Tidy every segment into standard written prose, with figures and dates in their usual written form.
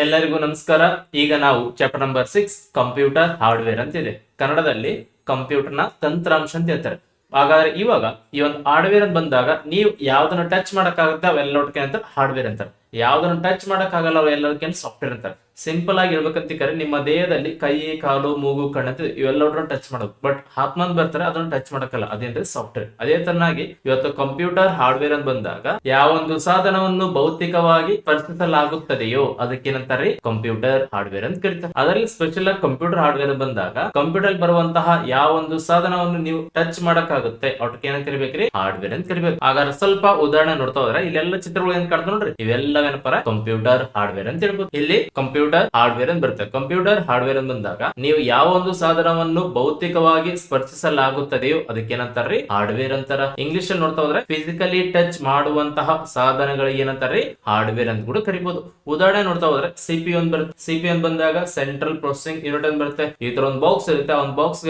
ಎಲ್ಲರಿಗೂ ನಮಸ್ಕಾರ. ಈಗ ನಾವು ಚಾಪ್ಟರ್ ನಂಬರ್ 6 ಕಂಪ್ಯೂಟರ್ ಹಾರ್ಡ್ವೇರ್ ಅಂತಿದೆ. ಕನ್ನಡದಲ್ಲಿ ಕಂಪ್ಯೂಟರ್ನ ತಂತ್ರಾಂಶ ಅಂತ ಹೇಳ್ತಾರೆ. ಹಾಗಾದ್ರೆ ಇವಾಗ ಈ ಒಂದು ಹಾರ್ಡ್ವೇರ್ ಅಂತ ಬಂದಾಗ ನೀವು ಯಾವ್ದನ್ನ ಟಚ್ ಮಾಡಕ್ಕಾಗುತ್ತೆ ಅವೆಲ್ಲದಕ್ಕೆ ಅಂತ ಹಾರ್ಡ್ವೇರ್ ಅಂತಾರೆ. ಯಾವ್ದನ್ನ ಟಚ್ ಮಾಡಕ್ಕಾಗಲ್ಲ ಅವೆಲ್ಲದಕ್ಕೆ ಸಾಫ್ಟ್ವೇರ್ ಅಂತಾರೆ. ಸಿಂಪಲ್ ಆಗಿ ಹೇಳ್ಬೇಕಂತಿಕರೆ ನಿಮ್ಮ ದೇಹದಲ್ಲಿ ಕೈ, ಕಾಲು, ಮೂಗು, ಕಣ್ಣು ಇವೆಲ್ಲವನ್ನ ಟಚ್ ಮಾಡೋದು. ಬಟ್ ಆತ್ಮನ್ ಬರ್ತಾರೆ ಅದನ್ನ ಟಚ್ ಮಾಡಕ್ಕಲ್ಲ, ಅದೇನ್ರಿ ಸಾಫ್ಟ್ವೇರ್. ಅದೇ ತರನಾಗಿ ಇವತ್ತು ಕಂಪ್ಯೂಟರ್ ಹಾರ್ಡ್ವೇರ್ ಅಂತ ಬಂದಾಗ ಯಾವೊಂದು ಸಾಧನವನ್ನು ಭೌತಿಕವಾಗಿ ಸ್ಪರ್ಶಿಸಲಾಗುತ್ತದೆಯೋ ಅದಕ್ಕೇನಂತಾರೆ ಕಂಪ್ಯೂಟರ್ ಹಾರ್ಡ್ವೇರ್ ಅಂತ ಕರೀತಾರೆ. ಅದರಲ್ಲಿ ಸ್ಪೆಷಲ್ ಆಗಿ ಕಂಪ್ಯೂಟರ್ ಹಾರ್ಡ್ವೇರ್ ಬಂದಾಗ ಕಂಪ್ಯೂಟರ್ ಬರುವಂತಹ ಯಾವೊಂದು ಸಾಧನವನ್ನು ನೀವು ಟಚ್ ಮಾಡಕ್ಕಾಗುತ್ತೆ ಅದಕ್ಕೆ ಏನ್ ಕರಿಬೇಕ್ರಿ ಹಾರ್ಡ್ವೇರ್ ಅಂತ ಕರಿಬೇಕು. ಹಾಗಾದ್ರೆ ಸ್ವಲ್ಪ ಉದಾಹರಣೆ ನೋಡ್ತಾ ಹೋದ್ರೆ ಇಲ್ಲೆಲ್ಲ ಚಿತ್ರಗಳು ಏನ್ ಕಾಣ್ತಾ ನೋಡ್ರಿ, ಇವೆಲ್ಲವೇನಪ್ಪ ಕಂಪ್ಯೂಟರ್ ಹಾರ್ಡ್ವೇರ್ ಅಂತ ಹೇಳ್ಬೋದು. ಇಲ್ಲಿ ಕಂಪ್ಯೂಟರ್ ಹಾರ್ಡ್ವೇರ್ ಅಂತ ಬರುತ್ತೆ. ಕಂಪ್ಯೂಟರ್ ಹಾರ್ಡ್ವೇರ್ ಅಂತ ಬಂದಾಗ ನೀವು ಯಾವ ಒಂದು ಸಾಧನವನ್ನು ಭೌತಿಕವಾಗಿ ಸ್ಪರ್ಶಿಸಲಾಗುತ್ತದೆಯೋ ಅದಕ್ಕೇನಂತಾರ್ರಿ ಹಾರ್ಡ್ವೇರ್ ಅಂತಾರ. ಇಂಗ್ಲಿಷ್ ಅಲ್ಲಿ ನೋಡ್ತಾ ಹೋದ್ರೆ ಫಿಸಿಕಲಿ ಟಚ್ ಮಾಡುವಂತಹ ಸಾಧನಗಳಿಗೆ ಏನಂತಾರ್ರಿ ಹಾರ್ಡ್ವೇರ್ ಅಂತ ಕೂಡ ಕರಿಬಹುದು. ಉದಾಹರಣೆ ನೋಡ್ತಾ ಹೋದ್ರೆ ಸಿಪಿ ಅಂತ ಬರುತ್ತೆ. ಸಿಪಿ ಅಂತ ಬಂದಾಗ ಸೆಂಟ್ರಲ್ ಪ್ರೊಸೆಸಿಂಗ್ ಯೂನಿಟ್ ಅಂತ ಬರುತ್ತೆ. ಈ ತರ ಒಂದು ಬಾಕ್ಸ್ ಇರುತ್ತೆ, ಒಂದು ಬಾಕ್ಸ್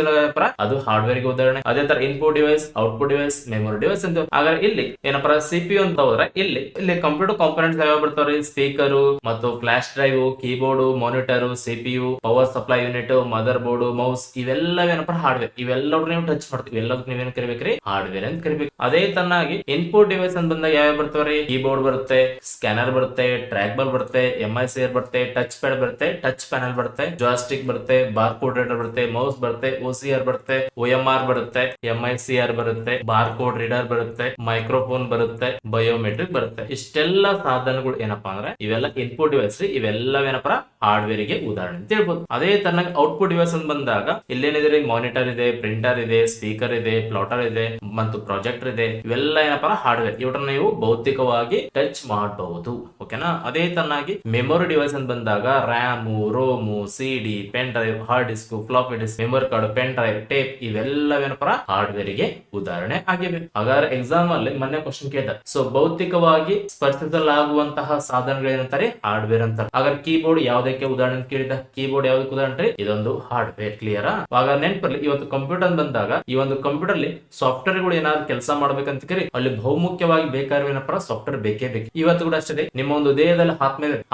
ಅದು ಹಾರ್ಡ್ವೇರ್ ಗೆ ಉದಾಹರಣೆ. ಅದೇ ತರ input device, output device, memory device ಅಂತ. ಹಾಗಾದ್ರೆ ಇಲ್ಲಿ ಏನಪ್ಪ ಸಿಪಿ ಅಂತ ಹೋದ್ರೆ ಇಲ್ಲಿ ಕಂಪ್ಯೂಟರ್ ಕಾಂಪೋನೆಂಟ್ಸ್ ಯಾವ ಬರ್ತಾವ್ರಿ, ಸ್ಪೀಕರ್ ಮತ್ತು flash drive, keyboard, monitor, CPU, power supply unit, motherboard, mouse ಇವೆಲ್ಲವೇನಪ್ಪ ಹಾರ್ಡ್ವೇರ್. ಇವೆಲ್ಲರೂ ನೀವು ಟಚ್ ಮಾಡ್ತೀವಿ, ಇವೆಲ್ಲದಕ್ಕೆ ನೀವೇನ್ ಕರಿಬೇಕ್ರಿ ಹಾರ್ಡ್ವೇರ್ ಅಂತ ಕರಿಬೇಕು. ಅದೇ ತನ್ನಾಗಿ ಇನ್ಪುಟ್ ಡಿವೈಸ್ ಅಂತ ಬಂದಾಗ ಯಾವ ಬರ್ತಾವ್ರಿ, ಕೀಬೋರ್ಡ್ ಬರುತ್ತೆ, ಸ್ಕ್ಯಾನರ್ ಬರುತ್ತೆ, ಟ್ರ್ಯಾಕ್ ಬಾಲ್ ಬರುತ್ತೆ, MICR ಬರುತ್ತೆ, ಟಚ್ ಪ್ಯಾಡ್ ಬರುತ್ತೆ, ಟಚ್ ಪ್ಯಾನಲ್ ಬರುತ್ತೆ, ಜಾಯ್ಸ್ಟಿಕ್ ಬರುತ್ತೆ, ಬಾರ್ ಕೋಡ್ ರೀಡರ್ ಬರುತ್ತೆ, ಮೌಸ್ ಬರುತ್ತೆ, OCR ಬರುತ್ತೆ, OMR ಬರುತ್ತೆ, MICR ಬರುತ್ತೆ, ಬಾರ್ ಕೋಡ್ ರೀಡರ್ ಬರುತ್ತೆ, ಮೈಕ್ರೋಫೋನ್ ಬರುತ್ತೆ, ಬಯೋಮೆಟ್ರಿಕ್ ಬರುತ್ತೆ. ಇಷ್ಟೆಲ್ಲ ಸಾಧನಗಳು ಏನಪ್ಪಾ ಅಂದ್ರೆ ಇವೆಲ್ಲ ಇನ್ಪುಟ್ ಡಿವೈಸ್. ಇವೆಲ್ಲವೇನಪ್ಪ ಹಾರ್ಡ್ವೇರ್ ಗೆ ಉದಾಹರಣೆ ಅಂತ ಹೇಳ್ಬೋದು. ಅದೇ ತರನಾಗಿ ಔಟ್ಪುಟ್ ಡಿವೈಸ್ ಅಂತ ಬಂದಾಗ ಇಲ್ಲೇನಿದೆ, ಮಾನಿಟರ್ ಇದೆ, ಪ್ರಿಂಟರ್ ಇದೆ, ಸ್ಪೀಕರ್ ಇದೆ, ಪ್ಲಾಟರ್ ಇದೆ ಮತ್ತು ಪ್ರಾಜೆಕ್ಟರ್ ಇದೆ. ಇವೆಲ್ಲ ಏನಪ್ಪಾ ಹಾರ್ಡ್ವೇರ್. ಇವ್ರನ್ನ ನೀವು ಭೌತಿಕವಾಗಿ ಟಚ್ ಮಾಡಬಹುದು. ಓಕೆನಾ. ಅದೇ ತರನಾಗಿ ಮೆಮೊರಿ ಡಿವೈಸ್ ಅಂತ ಬಂದಾಗ RAM, ROM, CD, pen drive, hard disk, floppy disk, memory card, pen drive, tape ಇವೆಲ್ಲವೇನಪ್ಪ ಹಾರ್ಡ್ವೇರ್ ಗೆ ಉದಾಹರಣೆ ಆಗಿವೆ. ಹಾಗಾದ್ರೆ ಎಕ್ಸಾಮ್ ಅಲ್ಲಿ ಮೊನ್ನೆ ಕ್ವಶನ್ ಕೇಳ್ತಾರೆ, ಸೊ ಭೌತಿಕವಾಗಿ ಸ್ಪರ್ಶಿಸಲಾಗುವಂತಹ ಸಾಧನಗಳು ಏನಂತಾರೆ ಹಾರ್ಡ್ವೇರ್ ಅಂತಾರೆ. ಹಾಗಾದ್ರೆ ಕೀಬೋರ್ಡ್ ಯಾವ್ದಕ್ಕೆ ಉದಾಹರಣೆ ಕೇಳಿದ, ಕೀಬೋರ್ಡ್ ಯಾವ್ದಕ್ಕೆ ಉದಾಹರಣೆ, ಇದೊಂದು ಹಾರ್ಡ್ವೇರ್. ಕ್ಲಿಯರ್. ಆಗ ನೆನಪಲ್ಲಿ ಇವತ್ತು ಕಂಪ್ಯೂಟರ್ ಬಂದಾಗ ಈ ಒಂದು ಕಂಪ್ಯೂಟರ್ ಅಲ್ಲಿ ಸಾಫ್ಟ್ವೇರ್ ಗಳು ಏನಾದ್ರು ಕೆಲಸ ಮಾಡ್ಬೇಕಂತ ಕರಿ ಅಲ್ಲಿ ಬಹುಮುಖ್ಯವಾಗಿ ಬೇಕಾಗಿರೋ ಸಾಫ್ಟ್ವೇರ್ ಬೇಕೇ ಬೇಕು. ಇವತ್ತು ಕೂಡ ಅಷ್ಟೇ ನಿಮ್ಮ ಒಂದು ದೇಹದಲ್ಲಿ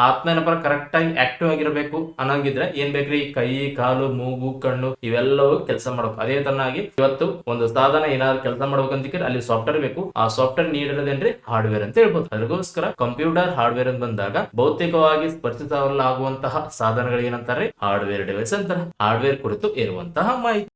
ಆತ್ಮ ಏನಪ್ಪ ಕರೆಕ್ಟ್ ಆಗಿ ಆಕ್ಟಿವ್ ಆಗಿರಬೇಕು ಅನ್ನೋಂಗಿದ್ರೆ ಏನ್ ಬೇಕ್ರಿ, ಕೈ, ಕಾಲು, ಮೂಗು, ಕಣ್ಣು ಇವೆಲ್ಲವೂ ಕೆಲಸ ಮಾಡಬೇಕು. ಅದೇ ತರನಾಗಿ ಇವತ್ತು ಒಂದು ಸಾಧನ ಏನಾದ್ರು ಕೆಲಸ ಮಾಡ್ಬೇಕಂತ ಅಲ್ಲಿ ಸಾಫ್ಟ್ವೇರ್ ಬೇಕು. ಆ ಸಾಫ್ಟ್ವೇರ್ ನೀಡಿರೋದೇನ್ರಿ ಹಾರ್ಡ್ವೇರ್ ಅಂತ ಹೇಳ್ಬೋದು. ಅದಕ್ಕೋಸ್ಕರ ಕಂಪ್ಯೂಟರ್ ಹಾರ್ಡ್ವೇರ್ ಅಂತ ಬಂದಾಗ ಭೌತಿಕವಾಗಿ ಸ್ಪರ್ಶಿಸಲಾಗುವಂತಹ ಸಾಧನಗಳು ಏನಂತಾರೆ ಹಾರ್ಡ್ವೇರ್ ಡಿವೈಸ್ ಅಂತಾರೆ. ಹಾರ್ಡ್ವೇರ್ ಕುರಿತು ಇರುವಂತಹ ಮಾಹಿತಿ.